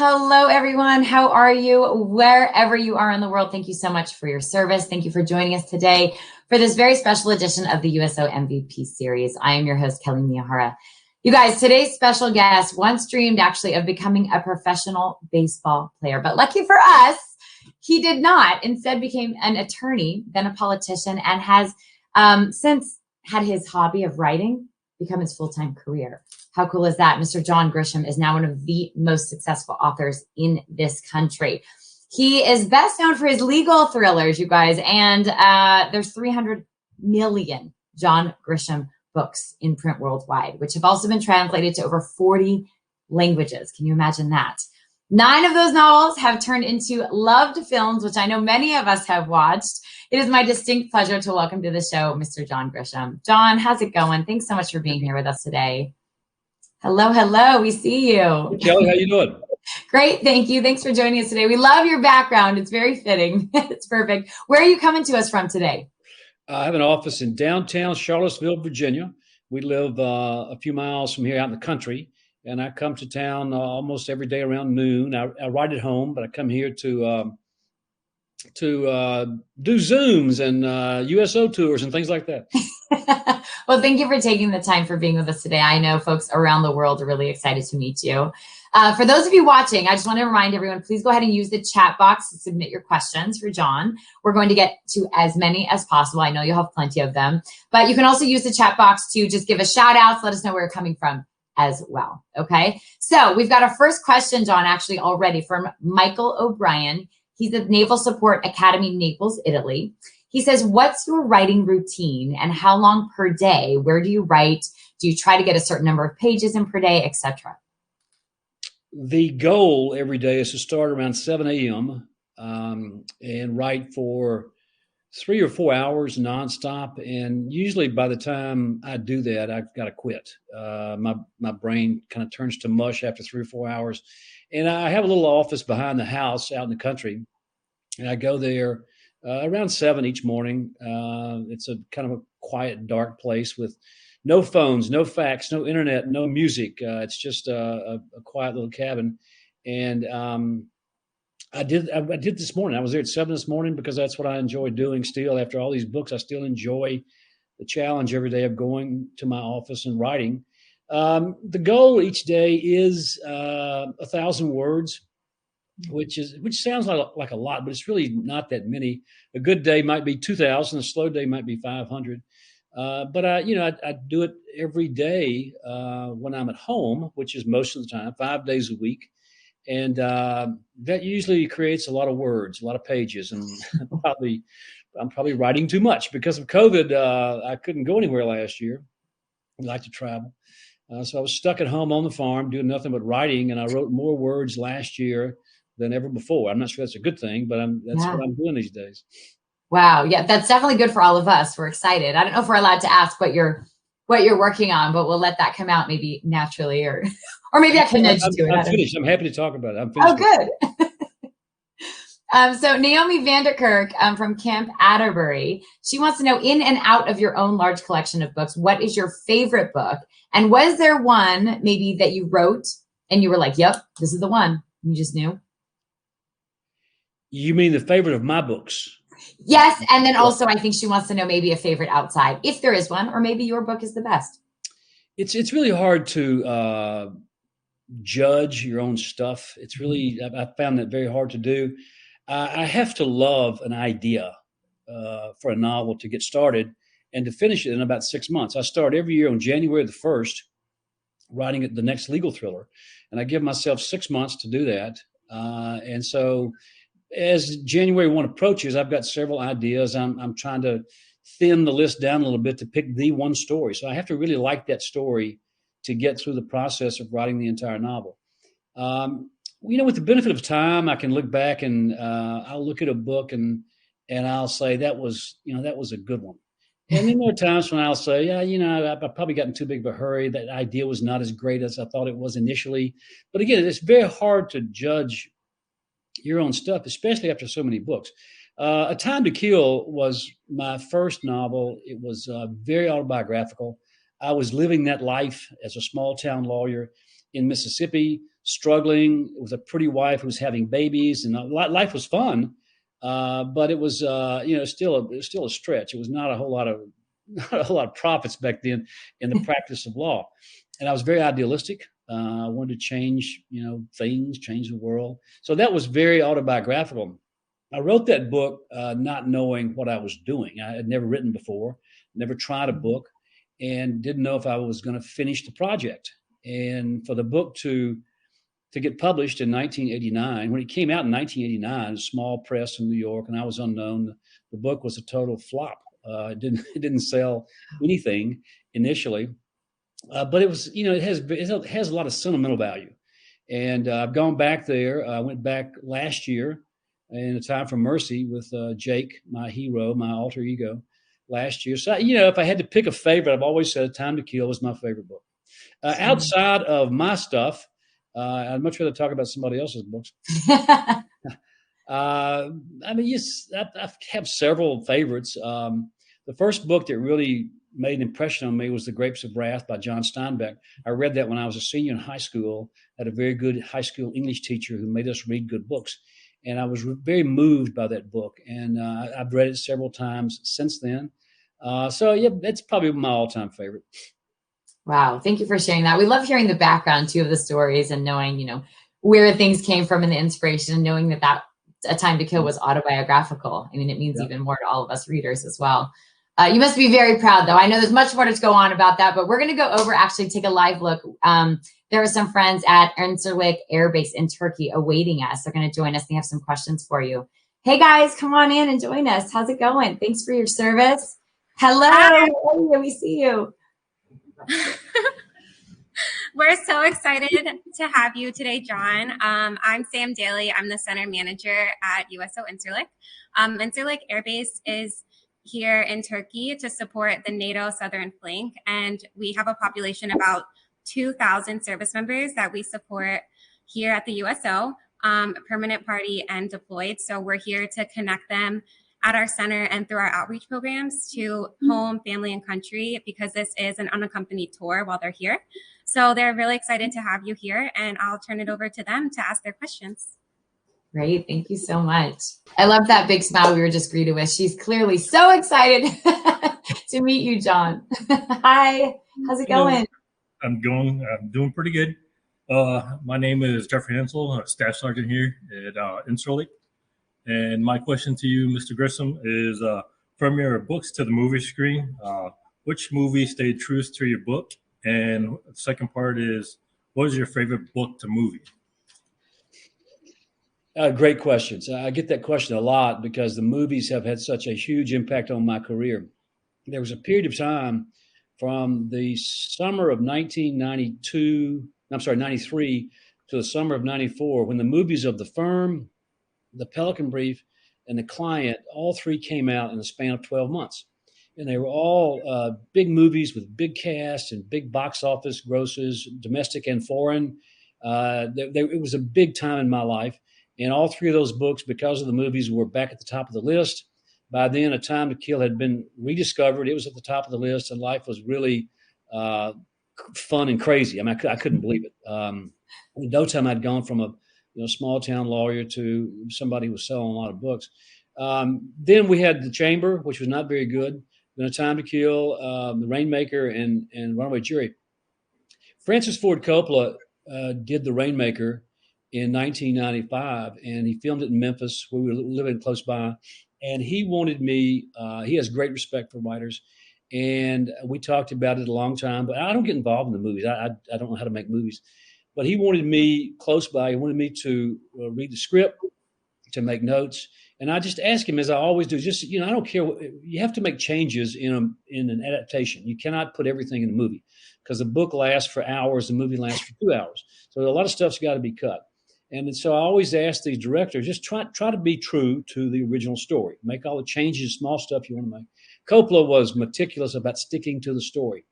Hello, everyone. How are you? Wherever you are in the world, thank you so much for your service. Thank you for joining us today for this very special edition of the USO MVP series. I am your host, Kelly Miyahara. You guys, today's special guest once dreamed actually of becoming a professional baseball player, but lucky for us, he did not. Instead became an attorney, then a politician, and has since had his hobby of writing become his full-time career. How cool is that? Mr. John Grisham is now one of the most successful authors in this country. He is best known for his legal thrillers, you guys, and there's 300 million John Grisham books in print worldwide, which have also been translated to over 40 languages. Can you imagine that? 9 of those novels have turned into loved films, which I know many of us have watched. It is my distinct pleasure to welcome to the show, Mr. John Grisham. John, how's it going? Thanks so much for being here with us today. Hello, hello. We see you. Hey, Kelly, how you doing? Great, thank you. Thanks for joining us today. We love your background. It's very fitting. It's perfect. Where are you coming to us from today? I have an office in downtown Charlottesville, Virginia. We live a few miles from here out in the country, and I come to town almost every day around noon. I write at home, but I come here to do Zooms and USO tours and things like that. Well, thank you for taking the time for being with us today. I know folks around the world are really excited to meet you. For those of you watching, I just want to remind everyone, please go ahead and use the chat box to submit your questions for John. We're going to get to as many as possible. I know you'll have plenty of them, but you can also use the chat box to just give us shout outs, let us know where you're coming from as well. Okay. So we've got our first question, John, actually already from Michael O'Brien. He's at Naval Support Academy, Naples, Italy. He says, what's your writing routine and how long per day? Where do you write? Do you try to get a certain number of pages in per day, etc.? The goal every day is to start around 7 a.m. And write for 3 or 4 hours nonstop. And usually by the time I do that, I've got to quit. My brain kind of turns to mush after 3 or 4 hours. And I have a little office behind the house out in the country. And I go there around 7 each morning. It's a kind of a quiet, dark place with no phones, no fax, no internet, no music. It's just a quiet little cabin. And I did this morning. I was there at 7 this morning because that's what I enjoy doing still. After all these books, I still enjoy the challenge every day of going to my office and writing. The goal each day is 1,000 words. Which sounds like a lot, but it's really not that many. A good day might be 2,000. A slow day might be 500. But I do it every day when I'm at home, which is most of the time, 5 days a week, and that usually creates a lot of words, a lot of pages, and I'm probably writing too much because of COVID. I couldn't go anywhere last year. I like to travel, so I was stuck at home on the farm doing nothing but writing, and I wrote more words last year than ever before. I'm not sure that's a good thing, but that's what I'm doing these days. Wow. Yeah, that's definitely good for all of us. We're excited. I don't know if we're allowed to ask what you're working on, but we'll let that come out maybe naturally or maybe I can nudge to it. I'm finished. I'm happy to talk about it. I'm finished. Oh, good. So Naomi Vanderkirk from Camp Atterbury, she wants to know, in and out of your own large collection of books, what is your favorite book? And was there one maybe that you wrote and you were like, yep, this is the one, you just knew? You mean the favorite of my books? Yes. And then also I think she wants to know maybe a favorite outside, if there is one, or maybe your book is the best. It's really hard to judge your own stuff. It's really, I found that very hard to do. I have to love an idea for a novel to get started and to finish it in about 6 months. I start every year on January the 1st, writing the next legal thriller. And I give myself 6 months to do that. And so as January 1 approaches, I've got several ideas. I'm trying to thin the list down a little bit to pick the one story. So I have to really like that story to get through the process of writing the entire novel. With the benefit of time, I can look back and I'll look at a book and I'll say that was a good one. And then there are times when I'll say, I probably got in too big of a hurry. That idea was not as great as I thought it was initially. But again, it's very hard to judge your own stuff, especially after so many books. A Time to Kill was my first novel. It was very autobiographical. I was living that life as a small town lawyer in Mississippi, struggling with a pretty wife who was having babies, and life was fun, but it was still a stretch. It was not a whole lot of profits back then in the practice of law, and I was very idealistic. I wanted to change things, change the world. So that was very autobiographical. I wrote that book not knowing what I was doing. I had never written before, never tried a book, and didn't know if I was going to finish the project. And for the book to get published in 1989, when it came out in 1989, a small press in New York, and I was unknown, the book was a total flop. It didn't sell anything initially, but it was it has a lot of sentimental value. And I've gone back there. I went back last year in A Time for Mercy with Jake, my hero, my alter ego, last year. So, if I had to pick a favorite, I've always said Time to Kill was my favorite book. Outside of my stuff, I'd much rather talk about somebody else's books. I have several favorites. The first book that really made an impression on me was The Grapes of Wrath by John Steinbeck. I read that when I was a senior in high school. I had a very good high school English teacher who made us read good books. And I was very moved by that book. And I've read it several times since then. That's probably my all-time favorite. Wow. Thank you for sharing that. We love hearing the background too of the stories and knowing, where things came from and the inspiration, and knowing that A Time to Kill was autobiographical. I mean, it means even more to all of us readers as well. You must be very proud, though. I know there's much more to go on about that, but we're going to go over, actually take a live look. There are some friends at Incirlik Air Base in Turkey awaiting us. They're going to join us. They have some questions for you. Hey, guys, come on in and join us. How's it going? Thanks for your service. Hello. Hi. We see you. We're so excited to have you today, John. I'm Sam Daly. I'm the center manager at USO Incirlik. Incirlik Air Base is here in Turkey to support the NATO Southern Flank, and we have a population of about 2,000 service members that we support here at the USO, permanent party and deployed. So we're here to connect them at our center and through our outreach programs to home, family, and country, because this is an unaccompanied tour while they're here. So they're really excited to have you here, and I'll turn it over to them to ask their questions. Great. Thank you so much. I love that big smile we were just greeted with. She's clearly so excited to meet you, John. Hi. How's it going? I'm doing pretty good. My name is Jeffrey Hensel, a staff sergeant here at Incirlik. And my question to you, Mr. Grisham, is from your books to the movie screen, which movie stayed true to your book? And the second part is, what is your favorite book to movie? Great questions. I get that question a lot because the movies have had such a huge impact on my career. There was a period of time from the summer of 93 to the summer of 94 when the movies of The Firm, The Pelican Brief, and The Client, all three came out in the span of 12 months. And they were all big movies with big casts and big box office grosses, domestic and foreign. It was a big time in my life. And all three of those books, because of the movies, were back at the top of the list. By then, A Time to Kill had been rediscovered. It was at the top of the list, and life was really fun and crazy. I mean, I couldn't believe it. In no time, I'd gone from a small town lawyer to somebody who was selling a lot of books. Then we had The Chamber, which was not very good. Then A Time to Kill, The Rainmaker, and Runaway Jury. Francis Ford Coppola did The Rainmaker in 1995, and he filmed it in Memphis, where we were living close by. And he wanted me, he has great respect for writers, and we talked about it a long time, but I don't get involved in the movies. I don't know how to make movies. But he wanted me close by. He wanted me to read the script, to make notes. And I just asked him, as I always do, just, I don't care. You have to make changes in an adaptation. You cannot put everything in a movie because the book lasts for hours, the movie lasts for 2 hours. So a lot of stuff's got to be cut. And so I always ask these directors, just try to be true to the original story. Make all the changes, small stuff you want to make. Coppola was meticulous about sticking to the story.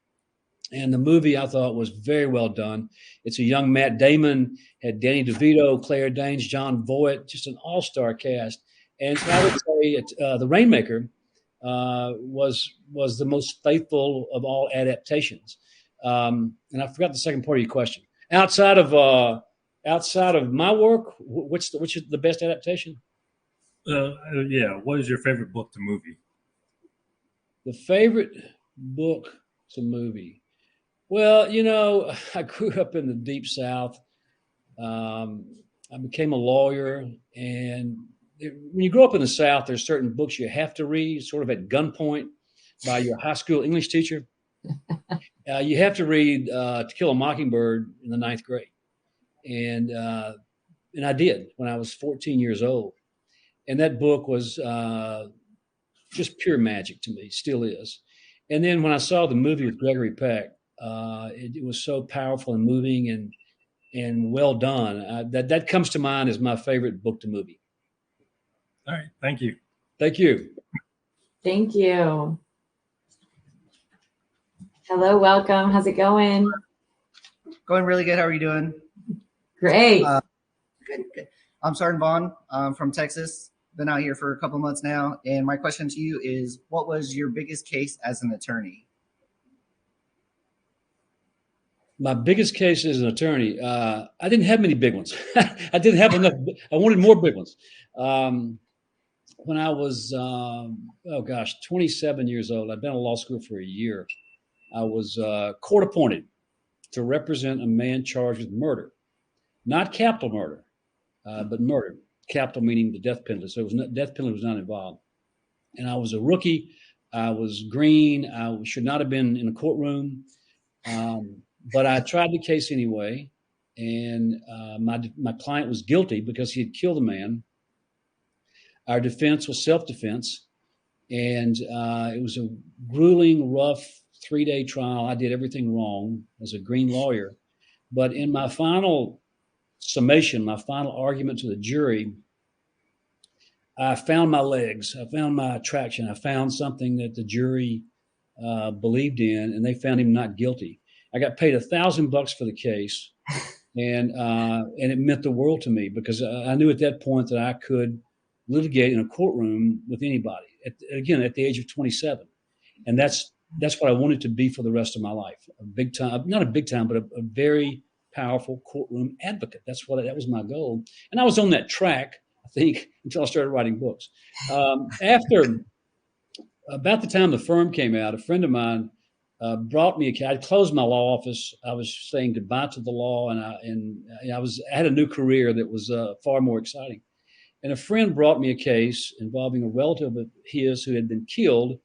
And the movie, I thought, was very well done. It's a young Matt Damon, had Danny DeVito, Claire Danes, John Voight, just an all-star cast. And so I would say The Rainmaker was the most faithful of all adaptations. And I forgot the second part of your question. Outside of Outside of my work, which is the best adaptation? What is your favorite book to movie? The favorite book to movie. Well, I grew up in the Deep South. I became a lawyer, and when you grow up in the South, there's certain books you have to read, sort of at gunpoint by your high school English teacher. You have to read To Kill a Mockingbird in the 9th grade, and I did when I was 14 years old. And that book was just pure magic to me, still is. And then when I saw the movie with Gregory Peck, it was so powerful and moving and well done. That comes to mind as my favorite book to movie. All right. Thank you. Thank you. Thank you. Hello, welcome. How's it going? Going really good. How are you doing? Great. Good. I'm Sergeant Vaughn. I'm from Texas. Been out here for a couple months now. And my question to you is, what was your biggest case as an attorney? My biggest case as an attorney, I didn't have many big ones. I didn't have enough. I wanted more big ones. When I was, 27 years old, I'd been in law school for a year. I was court appointed to represent a man charged with murder, not capital murder, but murder. Capital meaning the death penalty. So death penalty was not involved. And I was a rookie. I was green. I should not have been in a courtroom. But I tried the case anyway, and my client was guilty because he had killed a man. Our defense was self-defense, and it was a grueling, rough 3-day trial. I did everything wrong as a green lawyer. But in my final summation, my final argument to the jury, I found my legs. I found my traction. I found something that the jury believed in, and they found him not guilty. I got paid $1,000 for the case, and it meant the world to me because I knew at that point that I could litigate in a courtroom with anybody. At the age of 27, and that's what I wanted to be for the rest of my life. Not a big time, but a very powerful courtroom advocate. That was my goal, and I was on that track, I think, until I started writing books. After about the time the firm came out, a friend of mine brought me a case. I'd closed my law office. I was saying goodbye to the law, and I had a new career that was far more exciting. And a friend brought me a case involving a relative of his who had been killed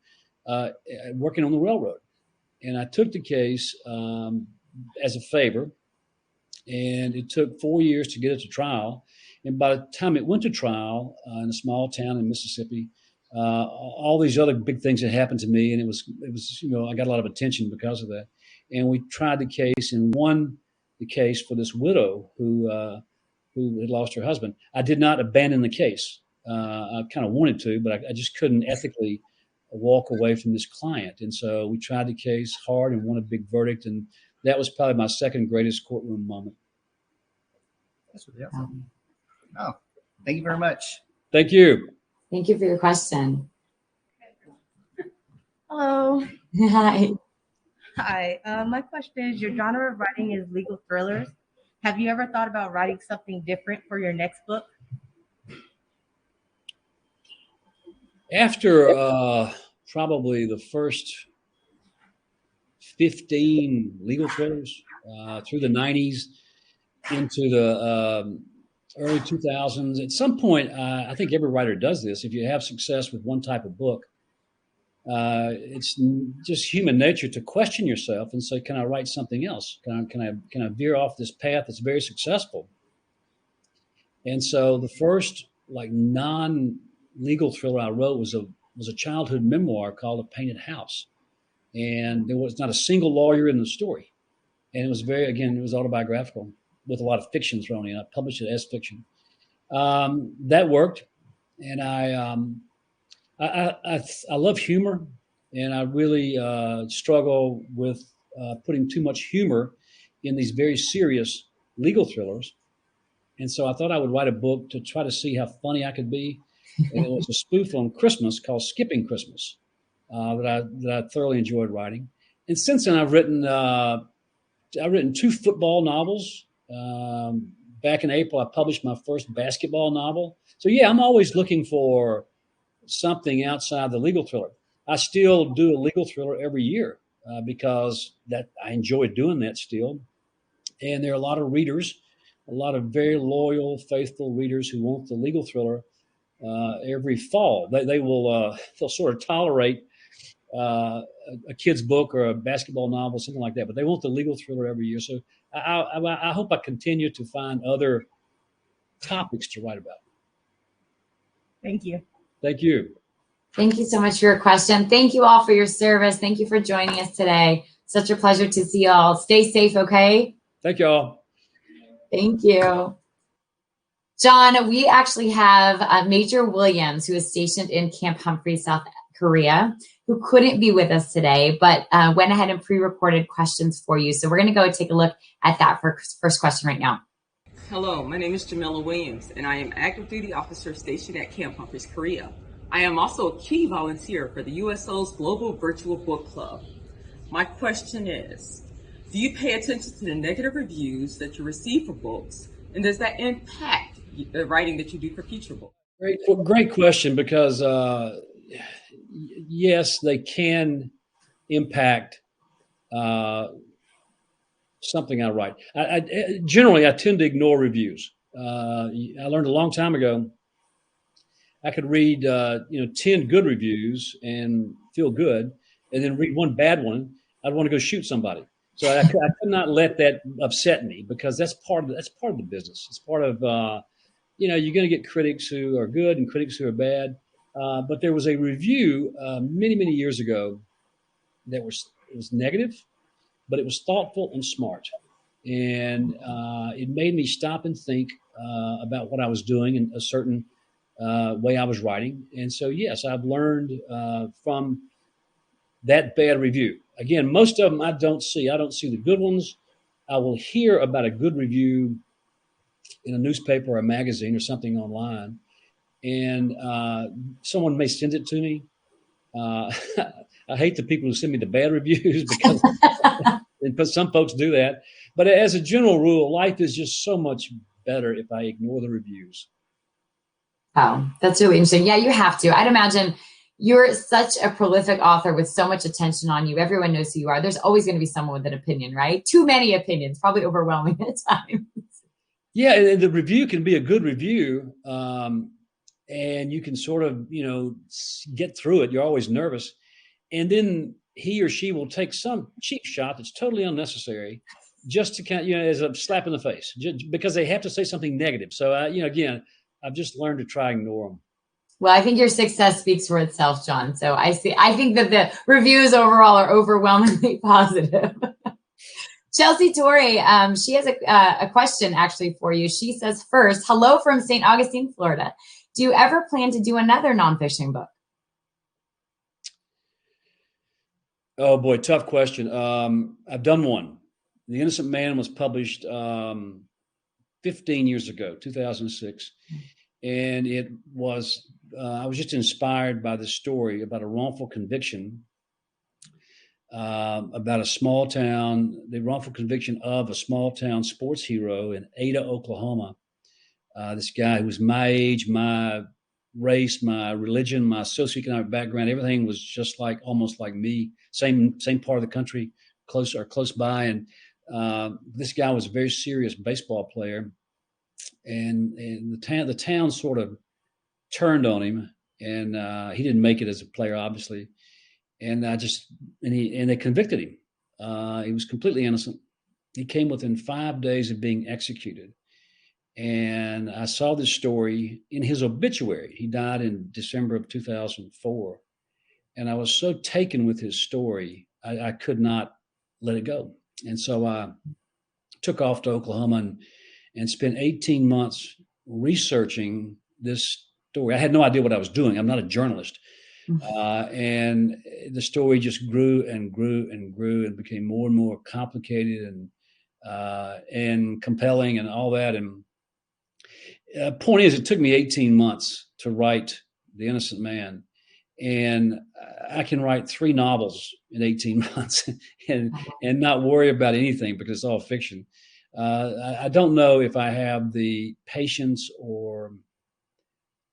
working on the railroad. And I took the case as a favor, and it took 4 years to get it to trial. And by the time it went to trial in a small town in Mississippi, all these other big things had happened to me, and it was I got a lot of attention because of that. And we tried the case and won the case for this widow who had lost her husband. I did not abandon the case. I kind of wanted to, but I just couldn't ethically walk away from this client. And so we tried the case hard and won a big verdict. And that was probably my second greatest courtroom moment. That's really awesome. Oh, thank you very much. Thank you. Thank you for your question. Hello. Hi. Hi. My question is, your genre of writing is legal thrillers. Have you ever thought about writing something different for your next book? After probably the first 15 legal thrillers through the 90s into the early 2000s, at some point, I think every writer does this. If you have success with one type of book, it's just human nature to question yourself and say, can I write something else? Can I veer off this path that's very successful? And so the first non-legal thriller I wrote was a childhood memoir called A Painted House. And there was not a single lawyer in the story. And it was it was autobiographical with a lot of fiction thrown in. I published it as fiction. That worked. And I love humor, and I really struggle with putting too much humor in these very serious legal thrillers. And so I thought I would write a book to try to see how funny I could be. And it was a spoof on Christmas called Skipping Christmas that I thoroughly enjoyed writing. And since then, I've written 2 football novels back in April, I published my first basketball novel. So yeah, I'm always looking for something outside the legal thriller. I still do a legal thriller every year because that I enjoy doing that still. And there are a lot of readers, a lot of very loyal, faithful readers who want the legal thriller every fall. They will they'll sort of tolerate a kid's book or a basketball novel, something like that, but they want the legal thriller every year. So I hope I continue to find other topics to write about. Thank you. Thank you. Thank you so much for your question. Thank you all for your service. Thank you for joining us today. Such a pleasure to see you all. Stay safe, okay? Thank you all. Thank you. John, we actually have Major Williams, who is stationed in Camp Humphreys, South Korea, who couldn't be with us today, but went ahead and pre-recorded questions for you. So we're going to go take a look at that first question right now. Hello, my name is Jamila Williams, and I am active duty officer stationed at Camp Humphreys, Korea. I am also a key volunteer for the USO's Global Virtual Book Club. My question is, do you pay attention to the negative reviews that you receive for books, and does that impact the writing that you do for future books? Great question, because yes, they can impact something I write. Generally, I tend to ignore reviews. I learned a long time ago I could read 10 good reviews and feel good, and then read one bad one. I'd want to go shoot somebody. So I could not let that upset me, because that's part of the business. It's part of you're going to get critics who are good and critics who are bad. But there was a review many years ago that was negative, but it was thoughtful and smart, and it made me stop and think about what I was doing in a certain way I was writing. And so yes, I've learned from that bad review. Again, most of them I don't see. I don't see the good ones. I will hear about a good review in a newspaper or a magazine or something online, and someone may send it to me. I hate the people who send me the bad reviews, because some folks do that. But as a general rule, life is just so much better if I ignore the reviews. Oh, that's really interesting. Yeah, you have to. I'd imagine you're such a prolific author with so much attention on you. Everyone knows who you are. There's always going to be someone with an opinion, right? Too many opinions, probably overwhelming at times. Yeah, and the review can be a good review, and you can sort of, get through it. You're always nervous. And then he or she will take some cheap shot that's totally unnecessary, just to kind of, as a slap in the face, just because they have to say something negative. So, again, I've just learned to try and ignore them. Well, I think your success speaks for itself, John. So I think that the reviews overall are overwhelmingly positive. Chelsea Torrey, she has a question actually for you. She says, first, hello from St. Augustine, Florida. Do you ever plan to do another nonfiction book? Oh boy, tough question. I've done one. The Innocent Man was published 15 years ago, 2006. And it was, I was just inspired by the story about a wrongful conviction, about a small town, the wrongful conviction of a small town sports hero in Ada, Oklahoma. This guy who was my age, my race, my religion, my socioeconomic background, everything was just almost like me, same part of the country, close by. And this guy was a very serious baseball player. And the town sort of turned on him, and he didn't make it as a player, obviously. And they convicted him. He was completely innocent. He came within 5 days of being executed. And I saw this story in his obituary. He died in December of 2004. And I was so taken with his story, I could not let it go. And so I took off to Oklahoma and spent 18 months researching this story. I had no idea what I was doing. I'm not a journalist. And the story just grew and grew and grew and became more and more complicated and compelling and all that. And point is, it took me 18 months to write The Innocent Man. And I can write 3 novels in 18 months and not worry about anything because it's all fiction. I don't know if I have the patience or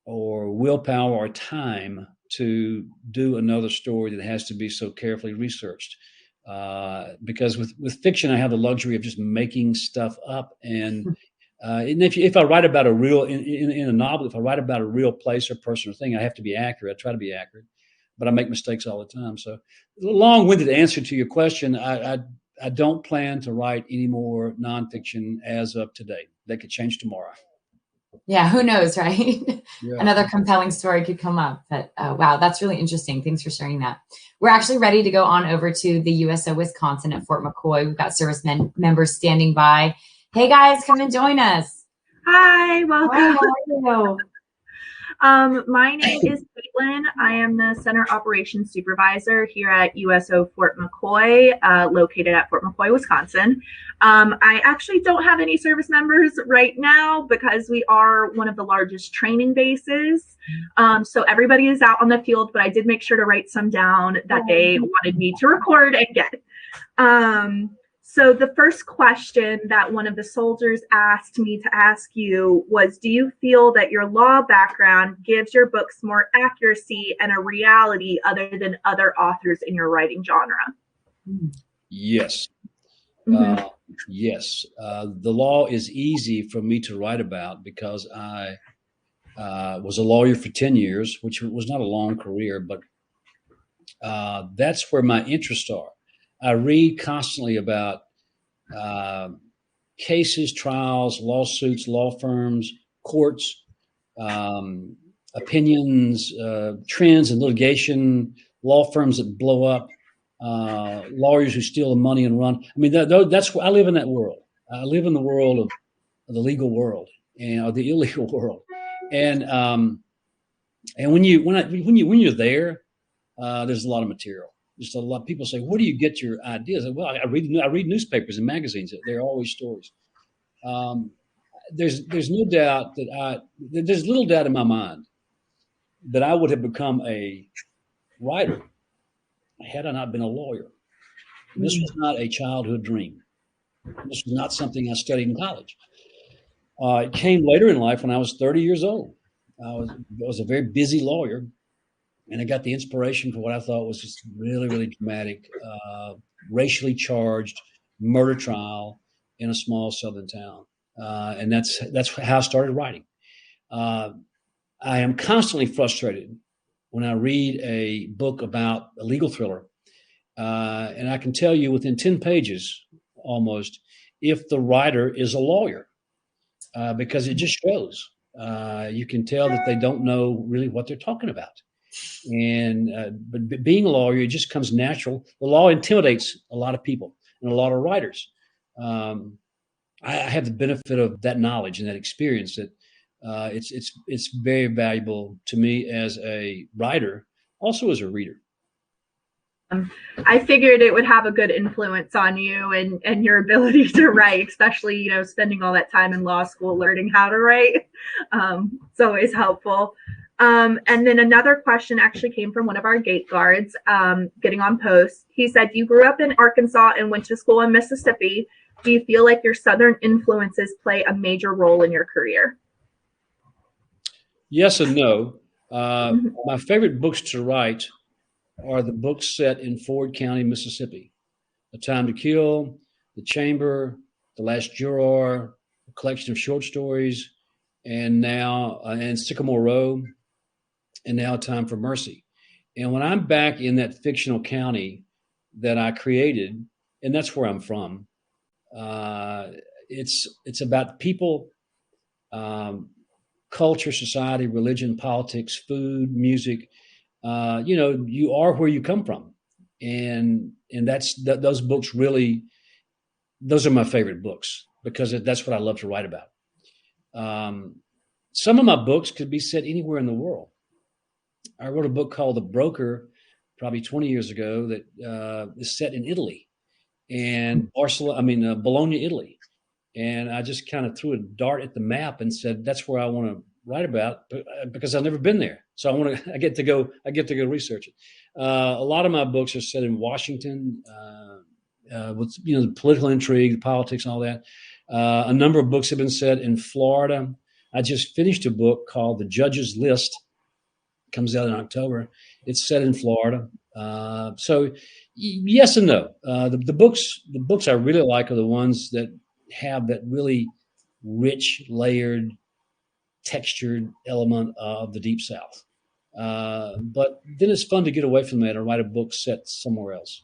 willpower or time to do another story that has to be so carefully researched. Because with fiction, I have the luxury of just making stuff up. And if I write about a real, in a novel, if I write about a real place or person or thing, I have to be accurate. I try to be accurate, but I make mistakes all the time. So, a long-winded answer to your question, I don't plan to write any more nonfiction as of today. That could change tomorrow. Yeah, who knows, right? Yeah. Another compelling story could come up. But wow, that's really interesting. Thanks for sharing that. We're actually ready to go on over to the USO Wisconsin at Fort McCoy. We've got service members standing by. Hey guys, come and join us. Hi, welcome. Hi, how are you? My name is Caitlin. I am the Center Operations Supervisor here at USO Fort McCoy, located at Fort McCoy, Wisconsin. I actually don't have any service members right now because we are one of the largest training bases. So everybody is out on the field, but I did make sure to write some down that they wanted me to record and get. So the first question that one of the soldiers asked me to ask you was, do you feel that your law background gives your books more accuracy and a reality other than other authors in your writing genre? Yes. Mm-hmm. Yes. The law is easy for me to write about because I was a lawyer for 10 years, which was not a long career, but that's where my interests are. I read constantly about cases, trials, lawsuits, law firms, courts, opinions, trends in litigation, law firms that blow up, lawyers who steal the money and run. I mean, that's I live in that world. I live in the world of the legal world or the illegal world, and when you're there, there's a lot of material. Just a lot of people say, where do you get your ideas? Well, I read newspapers and magazines. There are always stories. There's no doubt there's little doubt in my mind that I would have become a writer had I not been a lawyer. This was not a childhood dream. This was not something I studied in college. It came later in life when I was 30 years old. I was a very busy lawyer. And I got the inspiration for what I thought was just really, really dramatic, racially charged murder trial in a small southern town. And that's how I started writing. I am constantly frustrated when I read a book about a legal thriller. And I can tell you within 10 pages almost if the writer is a lawyer, because it just shows. You can tell that they don't know really what they're talking about. And but being a lawyer, it just comes natural. The law intimidates a lot of people and a lot of writers. I have the benefit of that knowledge and that experience that it's very valuable to me as a writer, also as a reader. I figured it would have a good influence on you and your ability to write, especially, spending all that time in law school learning how to write. It's always helpful. And then another question actually came from one of our gate guards, getting on post. He said, you grew up in Arkansas and went to school in Mississippi. Do you feel like your Southern influences play a major role in your career? Yes and no. My favorite books to write are the books set in Ford County, Mississippi. A Time to Kill, The Chamber, The Last Juror, a collection of short stories, and Sycamore Row, and now Time for Mercy. And when I'm back in that fictional county that I created, and that's where I'm from, it's about people, culture, society, religion, politics, food, music. You are where you come from, and those books really, those are my favorite books because that's what I love to write about. Some of my books could be set anywhere in the world. I wrote a book called The Broker probably 20 years ago that is set in Italy and Bologna, Italy. And I just kind of threw a dart at the map and said, that's where I want to write about because I've never been there. So I get to go research it. A lot of my books are set in Washington with, the political intrigue, the politics and all that. A number of books have been set in Florida. I just finished a book called The Judge's List. It comes out in October. It's set in Florida. So yes and no. The books I really like are the ones that have that really rich, layered, textured element of the Deep South. But then it's fun to get away from that and write a book set somewhere else.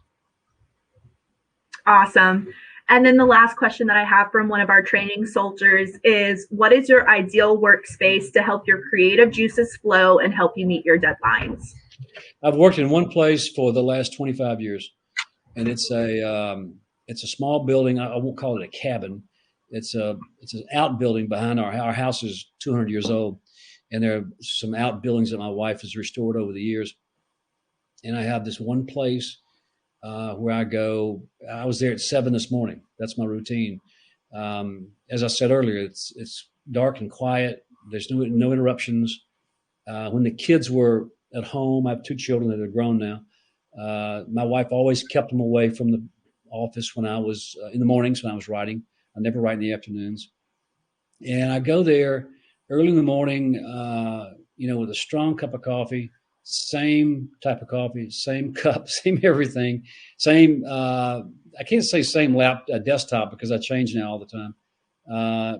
Awesome. And then the last question that I have from one of our training soldiers is, what is your ideal workspace to help your creative juices flow and help you meet your deadlines? I've worked in one place for the last 25 years, and it's a small building. I won't call it a cabin. It's an outbuilding behind our house is 200 years old, and there are some outbuildings that my wife has restored over the years. And I have this one place where I go. I was there at 7 this morning. That's my routine. As I said earlier, it's dark and quiet. There's no interruptions. When the kids were at home, I have 2 children that are grown now. My wife always kept them away from the office when I was in the mornings when I was writing. I never write in the afternoons. And I go there early in the morning, with a strong cup of coffee, same type of coffee, same cup, same everything, same, I can't say same desktop because I change now all the time.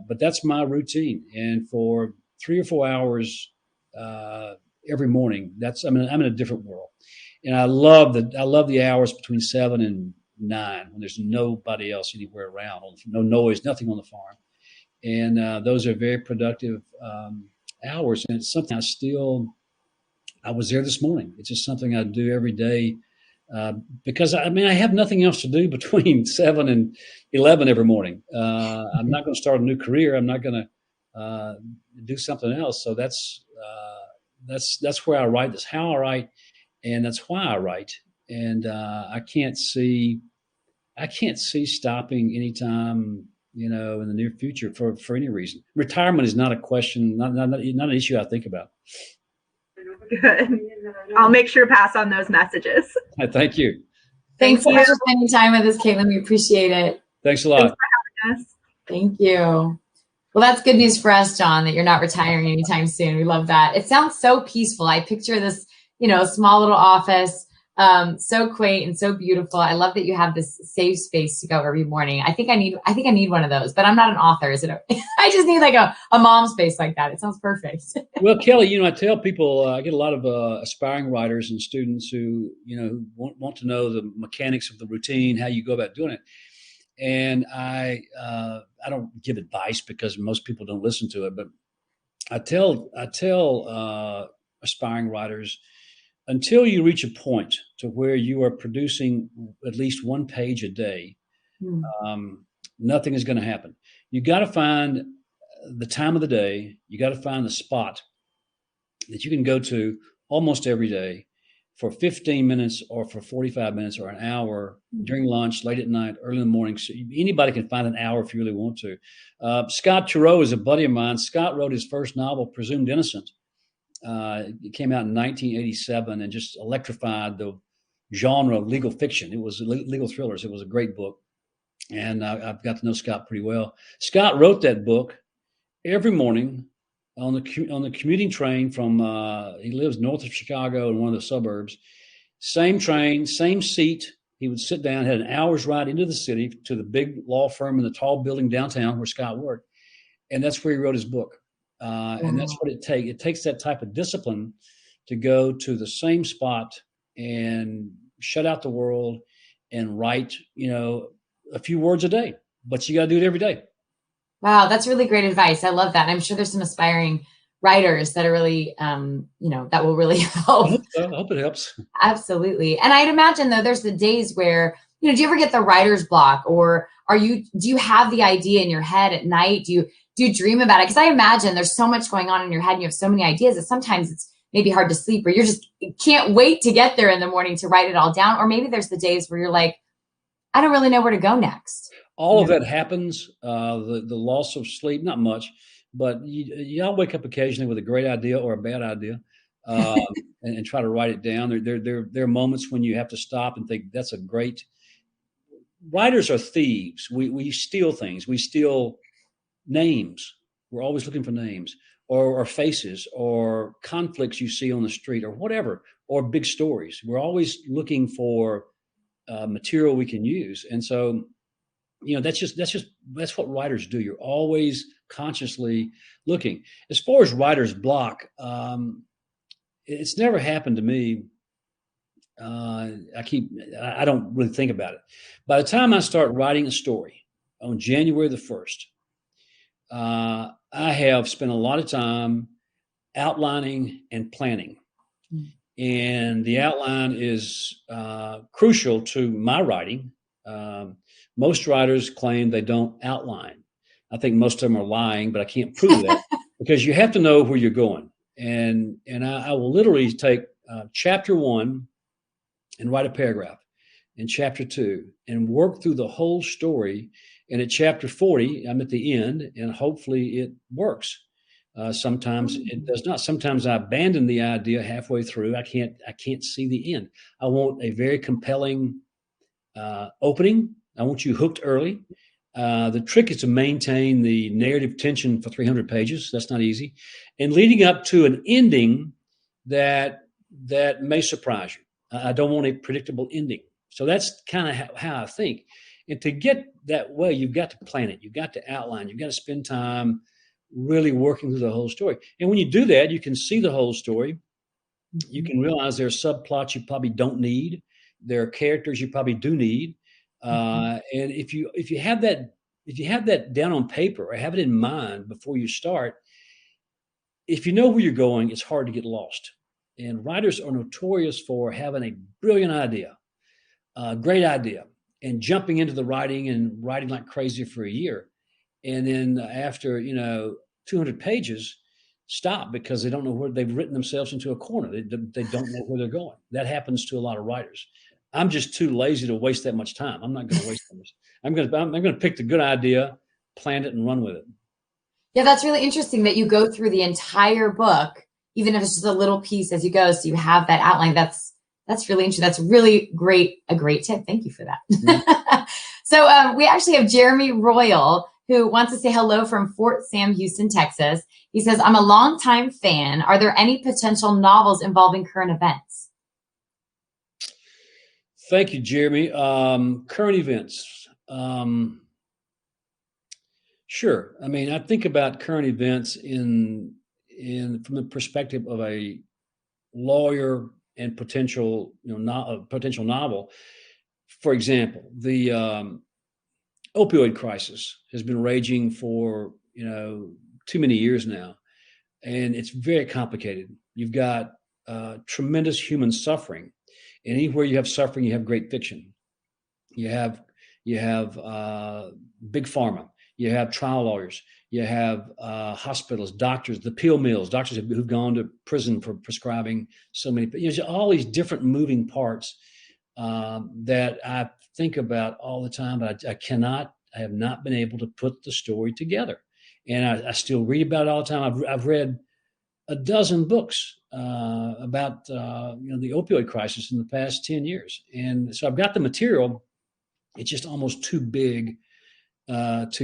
But that's my routine. And for 3 or 4 hours every morning, I'm in a different world. And I love the hours between 7 and 9 when there's nobody else anywhere around, no noise, nothing on the farm. And those are very productive hours. And it's something I was there this morning. It's just something I do every day because I have nothing else to do between 7 and 11 every morning. I'm not going to start a new career. I'm not going to do something else. So that's where I write. That's how I write, and that's why I write. And I can't see stopping anytime, in the near future for any reason. Retirement is not a question, not an issue I think about. Good. I'll make sure to pass on those messages. Thank you. Thanks so much for spending time with us, Caitlin. We appreciate it. Thanks a lot. Thanks for having us. Thank you. Well, that's good news for us, John, that you're not retiring anytime soon. We love that. It sounds so peaceful. I picture this, small little office, so quaint and so beautiful. I love that you have this safe space to go every morning. I think I need one of those, but I'm not an author. I just need like a mom space like that. It sounds perfect. Well, Kelly, I tell people, I get a lot of aspiring writers and students who, want to know the mechanics of the routine, how you go about doing it. And I don't give advice because most people don't listen to it, but I tell aspiring writers, until you reach a point to where you are producing at least 1 page a day, nothing is going to happen. You got to find the time of the day. You got to find the spot that you can go to almost every day for 15 minutes or for 45 minutes or an hour during lunch, late at night, early in the morning. So anybody can find an hour if you really want to. Scott Turow is a buddy of mine. Scott wrote his first novel, Presumed Innocent. It came out in 1987 and just electrified the genre of legal fiction. It was legal thrillers. It was a great book. And I've got to know Scott pretty well. Scott wrote that book every morning on the commuting train from, he lives north of Chicago in one of the suburbs. Same train, same seat. He would sit down, had an hour's ride into the city to the big law firm in the tall building downtown where Scott worked. And that's where he wrote his book. And that's what it takes. It takes that type of discipline to go to the same spot and shut out the world and write, a few words a day, but you got to do it every day. Wow. That's really great advice. I love that. I'm sure there's some aspiring writers that are really, that will really help. I hope it helps. Absolutely. And I'd imagine though, there's the days where, do you ever get the writer's block, or do you have the idea in your head at night? Do you dream about it? Because I imagine there's so much going on in your head and you have so many ideas that sometimes it's maybe hard to sleep, or you can't wait to get there in the morning to write it all down. Or maybe there's the days where you're like, I don't really know where to go next. All of that happens. The loss of sleep, not much, but I'll wake up occasionally with a great idea or a bad idea and try to write it down. There are moments when you have to stop and think that's a great writers are thieves. We steal things. We steal names. We're always looking for names or faces or conflicts you see on the street or whatever, or big stories. We're always looking for material we can use. And so, that's what writers do. You're always consciously looking. As far as writer's block, it's never happened to me. I don't really think about it. By the time I start writing a story on January the 1st, I have spent a lot of time outlining and planning. And the outline is crucial to my writing. Most writers claim they don't outline. I think most of them are lying, but I can't prove that because you have to know where you're going. And I will literally take chapter 1 and write a paragraph, and chapter 2 and work through the whole story. And at chapter 40, I'm at the end, and hopefully it works. Sometimes it does not. Sometimes I abandon the idea halfway through. I can't see the end. I want a very compelling opening. I want you hooked early. The trick is to maintain the narrative tension for 300 pages. That's not easy. And leading up to an ending that may surprise you. I don't want a predictable ending. So that's kind of how I think. And to get that way, you've got to plan it. You've got to outline. You've got to spend time really working through the whole story. And when you do that, you can see the whole story. You can realize there are subplots you probably don't need. There are characters you probably do need. And if you have that down on paper or have it in mind before you start, if you know where you're going, it's hard to get lost. And writers are notorious for having a brilliant idea, a great idea, and jumping into the writing and writing like crazy for a year. And then after, 200 pages, stop because they don't know where they've written themselves into a corner. They don't know where they're going. That happens to a lot of writers. I'm just too lazy to waste that much time. I'm not going to waste that much. I'm going to pick the good idea, plant it, and run with it. Yeah, that's really interesting that you go through the entire book, even if it's just a little piece as you go, so you have that outline. That's really interesting. That's really a great tip. Thank you for that. Mm-hmm. So we actually have Jeremy Royal, who wants to say hello from Fort Sam Houston, Texas. He says, I'm a longtime fan. Are there any potential novels involving current events? Thank you, Jeremy. Current events. Sure. I mean, I think about current events from the perspective of a lawyer and potential novel. For example, the opioid crisis has been raging for too many years now, and it's very complicated. You've got tremendous human suffering. And anywhere you have suffering, you have great fiction. You have big pharma. You have trial lawyers. You have hospitals, doctors, the pill mills, doctors who've gone to prison for prescribing so many. There's all these different moving parts that I think about all the time, but I have not been able to put the story together. And I still read about it all the time. I've read a dozen books about the opioid crisis in the past 10 years. And so I've got the material. It's just almost too big to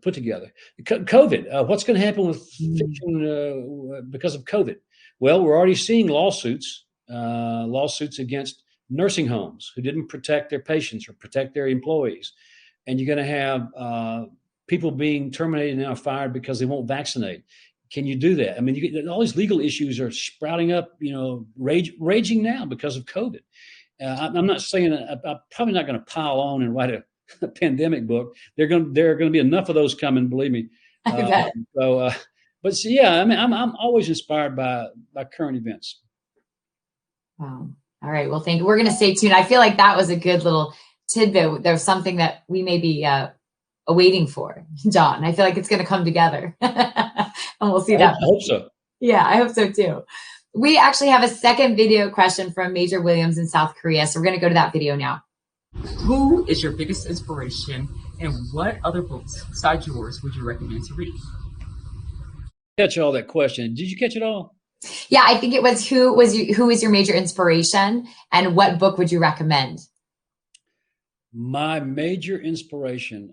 put together. COVID, what's going to happen with fiction because of COVID? Well, we're already seeing lawsuits against nursing homes who didn't protect their patients or protect their employees. And you're going to have people being terminated and now fired because they won't vaccinate. Can you do that? I mean, all these legal issues are sprouting up, raging now because of COVID. I'm not saying I'm probably not going to pile on and write a pandemic book. There are going to be enough of those coming, believe me. Yeah, I mean, I'm always inspired by current events. Wow. All right. Well, thank you. We're going to stay tuned. I feel like that was a good little tidbit. There's something that we may be waiting for, John. I feel like it's going to come together, and we'll see that. I hope so. Yeah, I hope so too. We actually have a second video question from Major Williams in South Korea, so we're going to go to that video now. Who is your biggest inspiration, and what other books besides yours would you recommend to read? Catch all that question. Did you catch it all? Yeah, I think it was who is your major inspiration, and what book would you recommend? My major inspiration,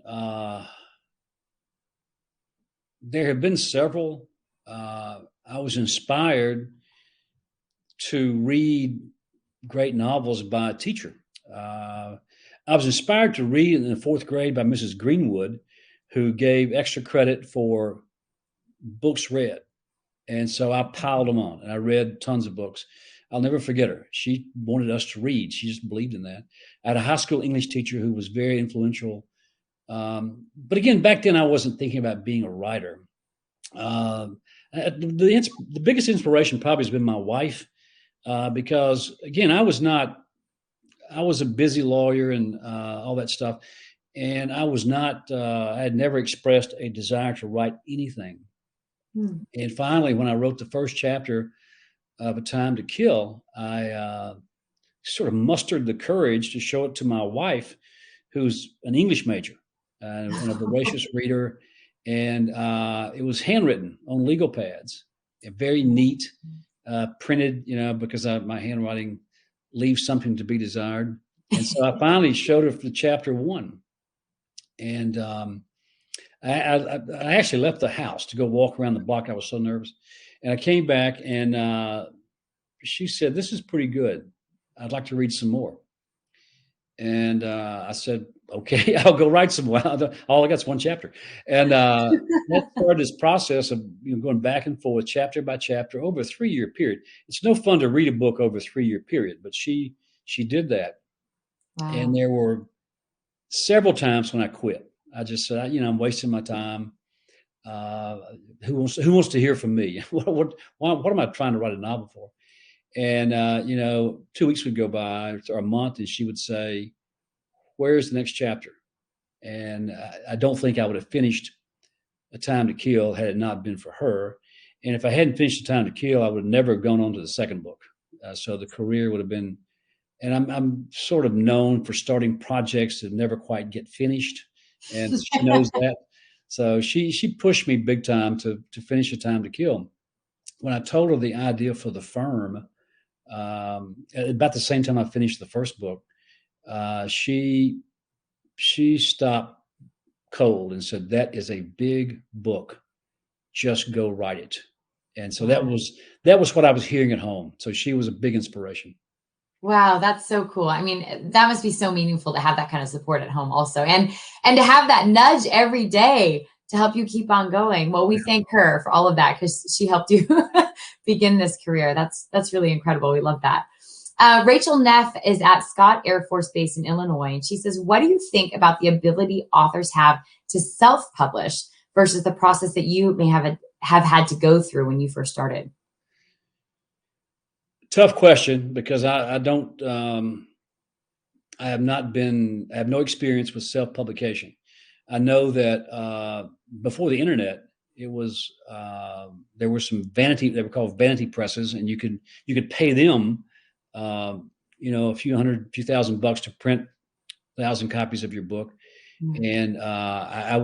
there have been several. I was inspired to read great novels by a teacher. I was inspired to read in the fourth grade by Mrs. Greenwood, who gave extra credit for books read. And so I piled them on, and I read tons of books. I'll never forget her. She wanted us to read. She just believed in that. I had a high school English teacher who was very influential. But again, back then I wasn't thinking about being a writer. The biggest inspiration probably has been my wife, because again, I was a busy lawyer and all that stuff. And I had never expressed a desire to write anything. And finally, when I wrote the first chapter of A Time to Kill, I sort of mustered the courage to show it to my wife, who's an English major and a voracious reader. And it was handwritten on legal pads, very neat, printed, because my handwriting leaves something to be desired. And so I finally showed her the chapter 1. And I actually left the house to go walk around the block. I was so nervous. And I came back, and she said, "This is pretty good. I'd like to read some more." And I said, "Okay, I'll go write some more." All I got is one chapter. And that started this process of going back and forth, chapter by chapter, over a 3-year period. It's no fun to read a book over a 3-year period, but she did that. Wow. And there were several times when I quit. I just said, I'm wasting my time. Who wants to hear from me? What am I trying to write a novel for? And 2 weeks would go by, or a month, and she would say, "Where's the next chapter?" And I don't think I would have finished A Time to Kill had it not been for her. And if I hadn't finished A Time to Kill, I would have never gone on to the second book. So the career would have been. And I'm sort of known for starting projects that never quite get finished. And she knows that. So she pushed me big time to finish A Time to Kill. When I told her the idea for the firm, about the same time I finished the first book, she stopped cold and said, "That is a big book. Just go write it." And so that was what I was hearing at home. So she was a big inspiration. Wow, that's so cool. I mean, that must be so meaningful to have that kind of support at home also. And to have that nudge every day to help you keep on going. Well, we thank her for all of that because she helped you begin this career. That's really incredible. We love that. Rachel Neff is at Scott Air Force Base in Illinois. And she says, "What do you think about the ability authors have to self-publish versus the process that you may have had to go through when you first started?" Tough question, because I have no experience with self-publication. I know that before the internet, it was there were some they were called vanity presses, and you could pay them a few thousand bucks to print 1,000 copies of your book. Mm-hmm. And I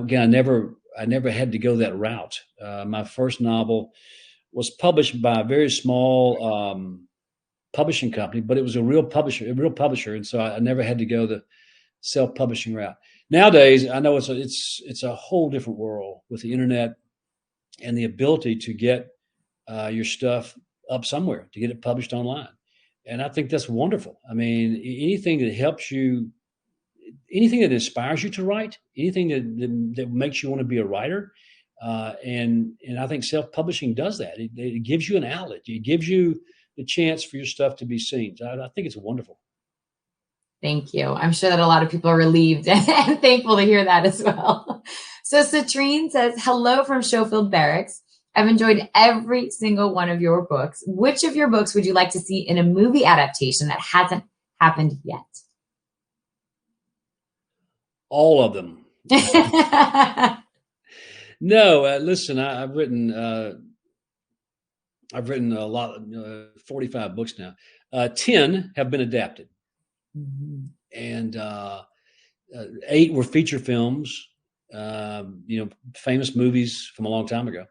never had to go that route. My first novel was published by a very small publishing company, but it was a real publisher, and so I never had to go the self-publishing route. Nowadays, I know it's a whole different world with the internet and the ability to get your stuff up somewhere, to get it published online, and I think that's wonderful. I mean, anything that helps you, anything that inspires you to write, anything that makes you want to be a writer, and I think self-publishing does that. It gives you an outlet. It gives you the chance for your stuff to be seen. I think it's wonderful. Thank you. I'm sure that a lot of people are relieved and thankful to hear that as well. So Citrine says, "Hello from Schofield Barracks. I've enjoyed every single one of your books. Which of your books would you like to see in a movie adaptation that hasn't happened yet?" All of them. No, listen, I've written a lot, 45 books now. 10 have been adapted. Mm-hmm. And 8 were feature films, famous movies from a long time ago.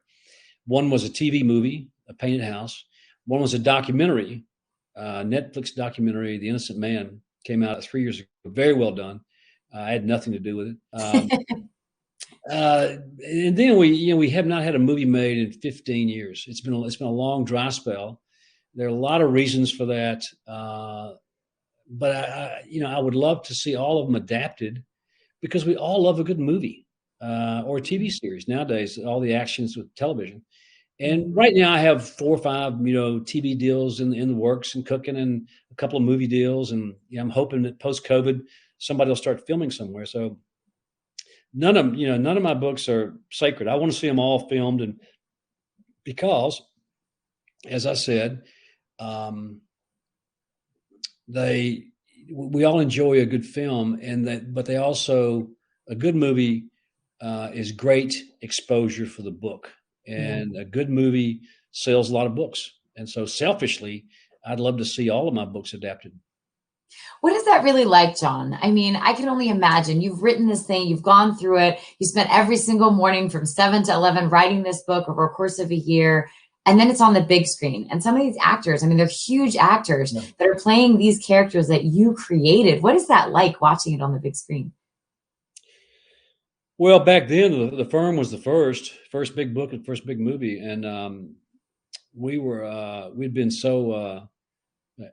1 was a TV movie, A Painted House. 1 was a documentary, Netflix documentary, The Innocent Man, came out 3 years ago. Very well done. I had nothing to do with it. And then we have not had a movie made in 15 years. It's been a long dry spell. There are a lot of reasons for that. But I would love to see all of them adapted, because we all love a good movie or a TV series nowadays. All the actions with television, and right now I have 4 or 5 TV deals in the works and cooking, and a couple of movie deals, and I'm hoping that post-COVID somebody will start filming somewhere. So none of my books are sacred. I want to see them all filmed, and because, as I said, we all enjoy a good film, but they also, a good movie is great exposure for the book, and a good movie sells a lot of books. And so selfishly, I'd love to see all of my books adapted. What is that really like, John? I mean, I can only imagine. You've written this thing, you've gone through it, you spent every single morning from 7 to 11 writing this book over a course of a year. And then it's on the big screen. And some of these actors, I mean, they're huge actors that are playing these characters that you created. What is that like, watching it on the big screen? Well, back then, the Firm was the first big book and first big movie. And we'd been so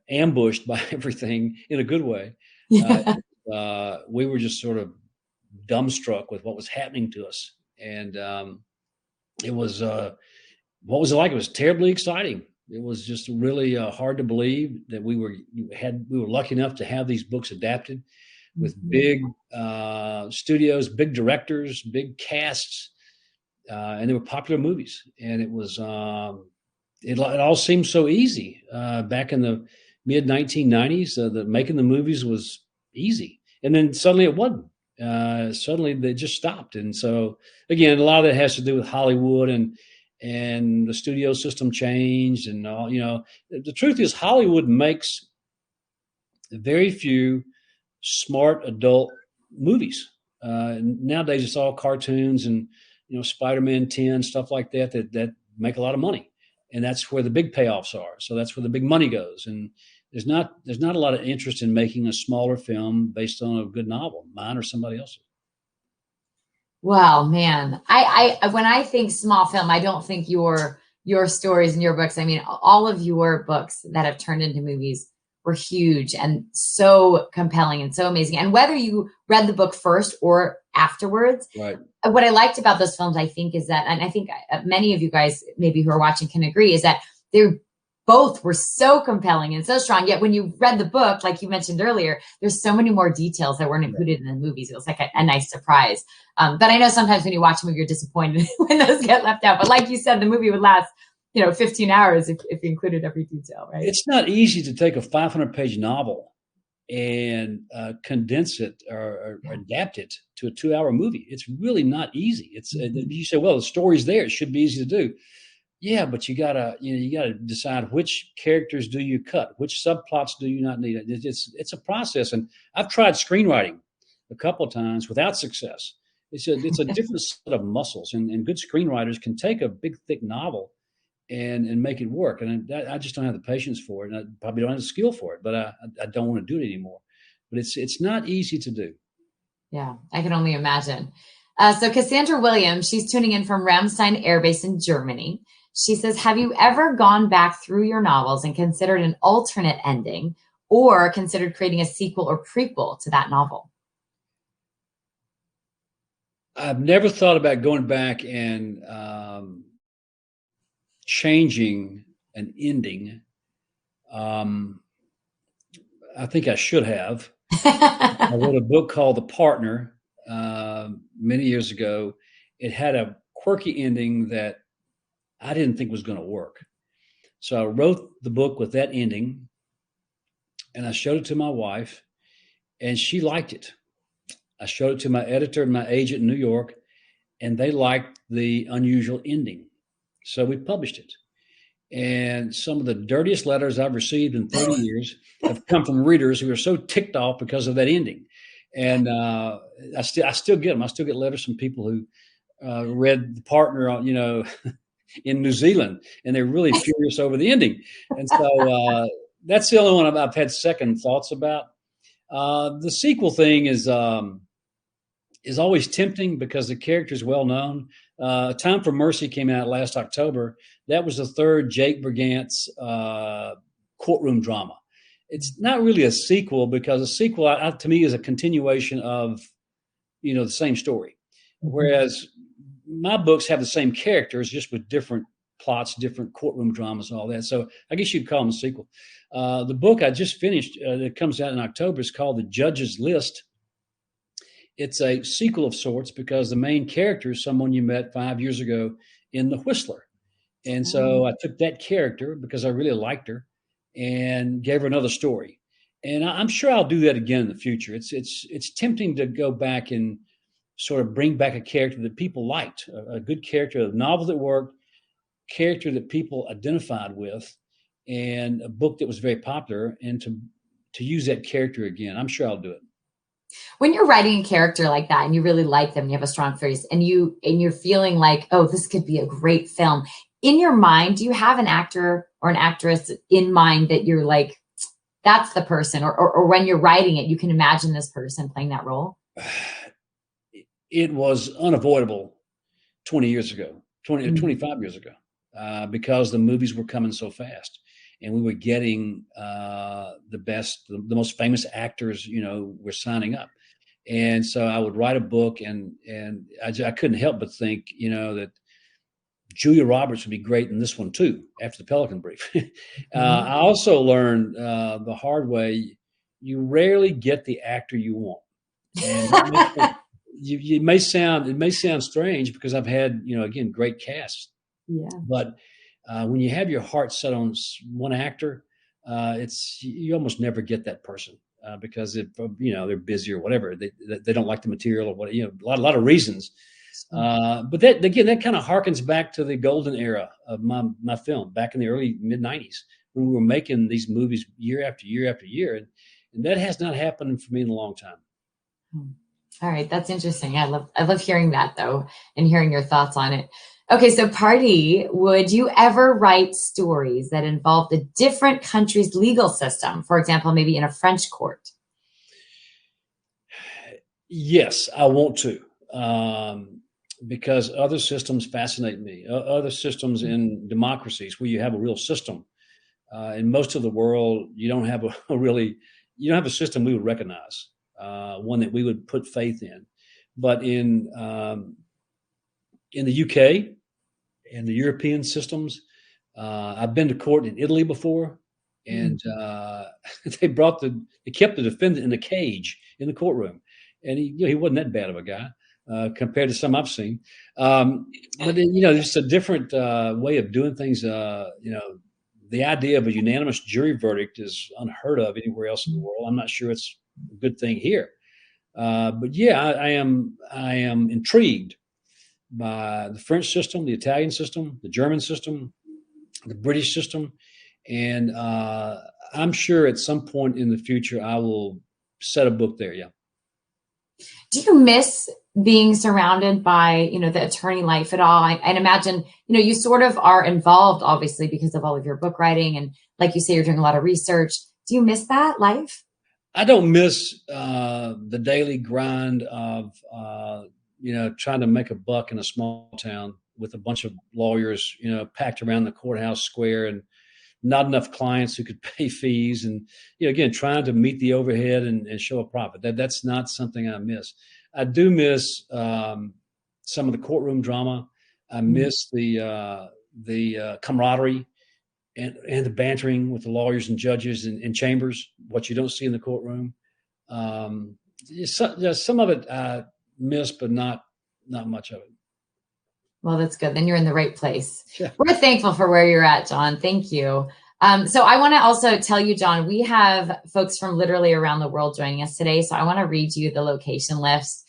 ambushed by everything in a good way. We were just sort of dumbstruck with what was happening to us. And it was... what was it like? It was terribly exciting. It was just really hard to believe that we were lucky enough to have these books adapted with big studios, big directors, big casts, and they were popular movies. And it was it all seemed so easy back in the mid 1990s. The making the movies was easy, and then suddenly it wasn't. Suddenly they just stopped. And so again, a lot of that has to do with Hollywood and the studio system changed, and all. The truth is, Hollywood makes very few smart adult movies. Nowadays, it's all cartoons and Spider-Man 10, stuff like that make a lot of money, and that's where the big payoffs are. So that's where the big money goes. And there's not a lot of interest in making a smaller film based on a good novel, mine or somebody else's. Wow, man. I when I think small film, I don't think your stories and your books. I mean, all of your books that have turned into movies were huge and so compelling and so amazing. And whether you read the book first or afterwards, right. What I liked about those films, I think, is that, and I think many of you guys maybe who are watching can agree, is that they both were so compelling and so strong. Yet when you read the book, like you mentioned earlier, there's so many more details that weren't included in the movies. It was like a nice surprise. But I know sometimes when you watch a movie, you're disappointed when those get left out. But like you said, the movie would last, 15 hours if you included every detail, right? It's not easy to take a 500-page novel and condense it or adapt it to a 2-hour movie. It's really not easy. It's you say, well, the story's there. It should be easy to do. Yeah, but you gotta decide which characters do you cut, which subplots do you not need. It's a process, and I've tried screenwriting a couple of times without success. It's a different set of muscles, and good screenwriters can take a big thick novel and make it work. And I just don't have the patience for it, and I probably don't have the skill for it. But I don't want to do it anymore. But it's not easy to do. Yeah, I can only imagine. So Cassandra Williams, she's tuning in from Ramstein Air Base in Germany. She says, have you ever gone back through your novels and considered an alternate ending, or considered creating a sequel or prequel to that novel? I've never thought about going back and changing an ending. I think I should have. I wrote a book called The Partner many years ago. It had a quirky ending that I didn't think was going to work. So I wrote the book with that ending, and I showed it to my wife, and she liked it. I showed it to my editor and my agent in New York, and they liked the unusual ending. So we published it. And some of the dirtiest letters I've received in 30 years have come from readers who are so ticked off because of that ending. And I still get them. I still get letters from people who read The Partner, in New Zealand, and they're really furious over the ending. And so that's the only one I've had second thoughts about. The sequel thing is, is always tempting because the character is well known. Time for Mercy came out last October. That was the third Jake Brigant's courtroom drama. It's not really a sequel because a sequel, to me, is a continuation of, the same story. Whereas my books have the same characters, just with different plots, different courtroom dramas, and all that. So I guess you'd call them a sequel. The book I just finished that comes out in October is called The Judge's List. It's a sequel of sorts because the main character is someone you met 5 years ago in The Whistler. And so I took that character because I really liked her and gave her another story. And I'm sure I'll do that again in the future. It's tempting to go back and sort of bring back a character that people liked, a good character, a novel that worked, character that people identified with, and a book that was very popular, and to use that character again. I'm sure I'll do it. When you're writing a character like that and you really like them, you have a strong face, and you're feeling like, oh, this could be a great film. In your mind, do you have an actor or an actress in mind that you're like, that's the person, or when you're writing it, you can imagine this person playing that role? It was unavoidable 20 years ago, 25 years ago, because the movies were coming so fast. And we were getting the best, the most famous actors, were signing up. And so I would write a book, and I couldn't help but think, that Julia Roberts would be great in this one too, after the Pelican Brief. I also learned the hard way, you rarely get the actor you want. And it may sound strange because I've had, again, great casts. Yeah. But when you have your heart set on one actor, you almost never get that person because they're busy or whatever. They don't like the material or what, a lot of reasons. But that kind of harkens back to the golden era of my film back in the early mid-90s when we were making these movies year after year after year, and that has not happened for me in a long time. All right, that's interesting. I love hearing that though, and hearing your thoughts on it. Okay, so Party, would you ever write stories that involved a different country's legal system? For example, maybe in a French court? Yes, I want to, because other systems fascinate me. Other systems in democracies where you have a real system. In most of the world, you don't have a system we would recognize, one that we would put faith in. But in the UK and the European systems, I've been to court in Italy before, and they kept the defendant in a cage in the courtroom, and he wasn't that bad of a guy compared to some I've seen. But it's a different way of doing things. The idea of a unanimous jury verdict is unheard of anywhere else in the world. I'm not sure it's a good thing here. But yeah, I am intrigued by the French system, the Italian system, the German system, the British system. And I'm sure at some point in the future, I will set a book there. Yeah. Do you miss being surrounded by, the attorney life at all? I'd imagine, you sort of are involved, obviously, because of all of your book writing. And like you say, you're doing a lot of research. Do you miss that life? I don't miss the daily grind of, trying to make a buck in a small town with a bunch of lawyers, packed around the courthouse square and not enough clients who could pay fees. And, again, trying to meet the overhead and show a profit. That's not something I miss. I do miss some of the courtroom drama. I miss the camaraderie and the bantering with the lawyers and judges in chambers, what you don't see in the courtroom. Some of it I miss, but not much of it. Well, that's good. Then you're in the right place. Yeah. We're thankful for where you're at, John. Thank you. So I want to also tell you, John, we have folks from literally around the world joining us today. So I want to read you the location list,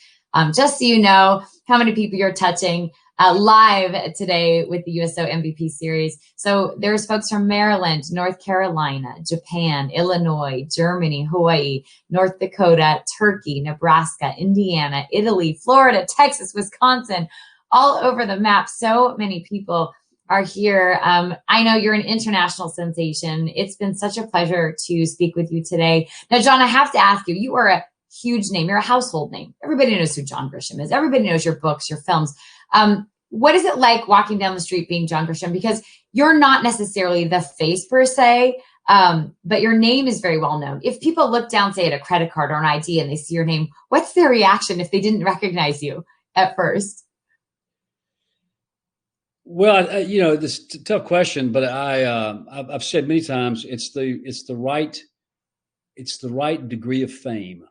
just so you know how many people you're touching live today with the USO MVP series. So there's folks from Maryland, North Carolina, Japan, Illinois, Germany, Hawaii, North Dakota, Turkey, Nebraska, Indiana, Italy, Florida, Texas, Wisconsin, all over the map. So many people are here. I know you're an international sensation. It's been such a pleasure to speak with you today. Now, John, I have to ask you, you are a huge name. You're a household name. Everybody knows who John Grisham is. Everybody knows your books, your films. What is it like walking down the street being John Grisham? Because you're not necessarily the face per se, but your name is very well known. If people look down, say, at a credit card or an ID and they see your name, what's their reaction if they didn't recognize you at first? Well, this is a tough question, but I've said many times it's the right degree of fame,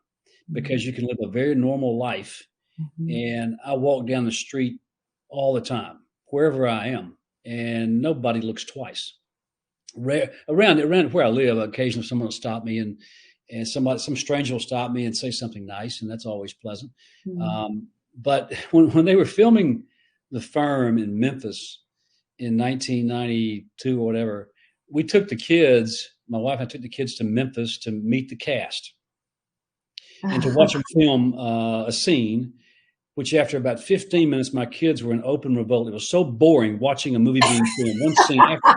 because you can live a very normal life. And I walk down the street all the time, wherever I am, and nobody looks twice. Around where I live, occasionally someone will stop me, and some stranger will stop me and say something nice, and that's always pleasant. But when they were filming The Firm in Memphis in 1992 or whatever, we took the kids. My wife and I took the kids to Memphis to meet the cast and to watch them film a scene, which after about 15 minutes, my kids were in open revolt. It was so boring watching a movie being filmed, one scene after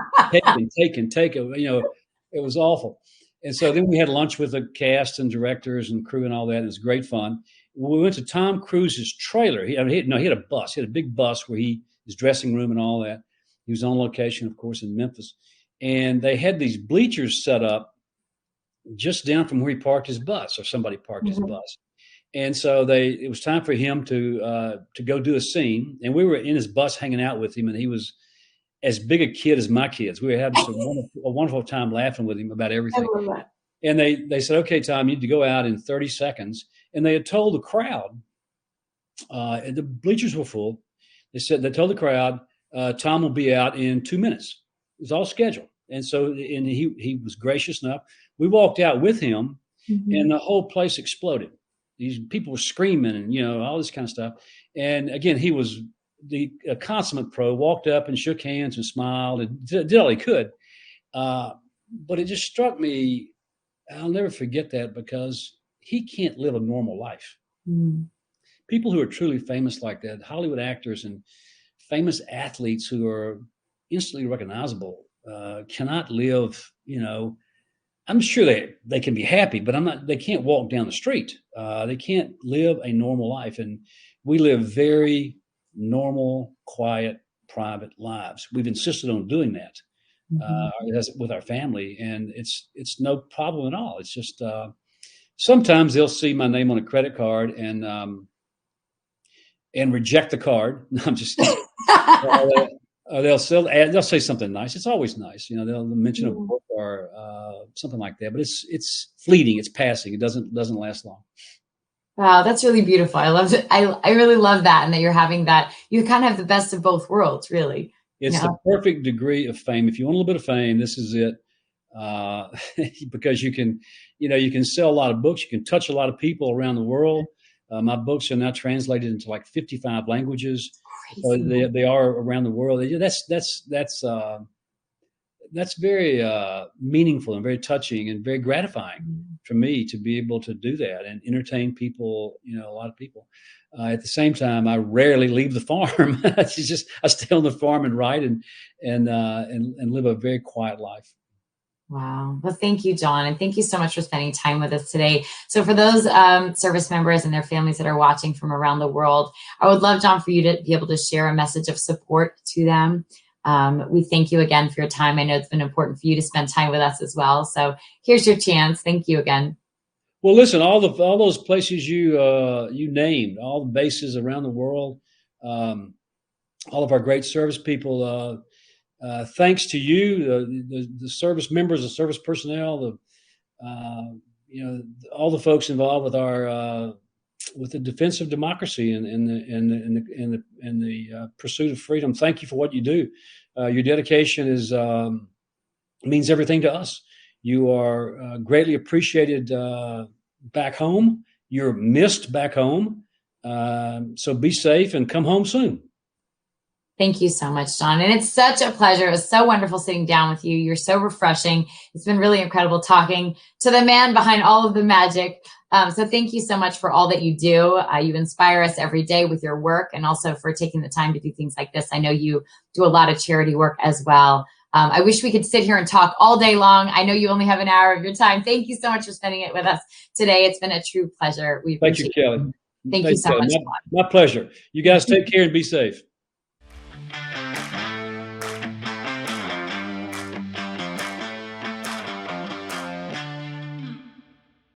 taken. It was awful. And so then we had lunch with the cast and directors and crew and all that. And it was great fun. We went to Tom Cruise's trailer. He had a bus. He had a big bus where his dressing room and all that. He was on location, of course, in Memphis. And they had these bleachers set up just down from where he parked his bus, or somebody parked his bus. And so it was time for him to go do a scene. And we were in his bus hanging out with him, and he was as big a kid as my kids. We were having a wonderful time laughing with him about everything. I love that. And they said, okay, Tom, you need to go out in 30 seconds. And they had told the crowd, the bleachers were full. They told the crowd, Tom will be out in 2 minutes. It was all scheduled. And so, and he was gracious enough. We walked out with him, and the whole place exploded. These people were screaming and, all this kind of stuff. And again, he was a consummate pro, walked up and shook hands and smiled and did all he could. But it just struck me, I'll never forget that, because he can't live a normal life. People who are truly famous like that, Hollywood actors and famous athletes who are instantly recognizable, cannot live, I'm sure they can be happy, but they can't walk down the street. They can't live a normal life. And we live very normal, quiet, private lives. We've insisted on doing that with our family, and it's no problem at all. It's just sometimes they'll see my name on a credit card and reject the card. No, I'm just kidding. They'll say something nice. It's always nice, they'll mention a book or something like that. But it's fleeting. It's passing. It doesn't last long. Wow, that's really beautiful. I love it. I really love that, and that you're having that. You kind of have the best of both worlds, really. It's the perfect degree of fame. If you want a little bit of fame, this is it. Because you can sell a lot of books. You can touch a lot of people around the world. My books are now translated into like 55 languages. So they are around the world. That's very meaningful and very touching and very gratifying for me to be able to do that and entertain people, a lot of people. At the same time, I rarely leave the farm. I stay on the farm and write and live a very quiet life. Wow. Well, thank you, John. And thank you so much for spending time with us today. So for those service members and their families that are watching from around the world, I would love, John, for you to be able to share a message of support to them. We thank you again for your time. I know it's been important for you to spend time with us as well. So here's your chance. Thank you again. Well, listen, all those places you named, all the bases around the world, all of our great service people, thanks to you, the service members, the service personnel, all the folks involved with the defense of democracy and the pursuit of freedom. Thank you for what you do. Your dedication means everything to us. You are greatly appreciated back home. You're missed back home. So be safe and come home soon. Thank you so much, John. And it's such a pleasure. It was so wonderful sitting down with you. You're so refreshing. It's been really incredible talking to the man behind all of the magic. So thank you so much for all that you do. You inspire us every day with your work and also for taking the time to do things like this. I know you do a lot of charity work as well. I wish we could sit here and talk all day long. I know you only have an hour of your time. Thank you so much for spending it with us today. It's been a true pleasure. We Thank you, appreciate Kelly. it. Thank you so much. My pleasure. You guys take care and be safe.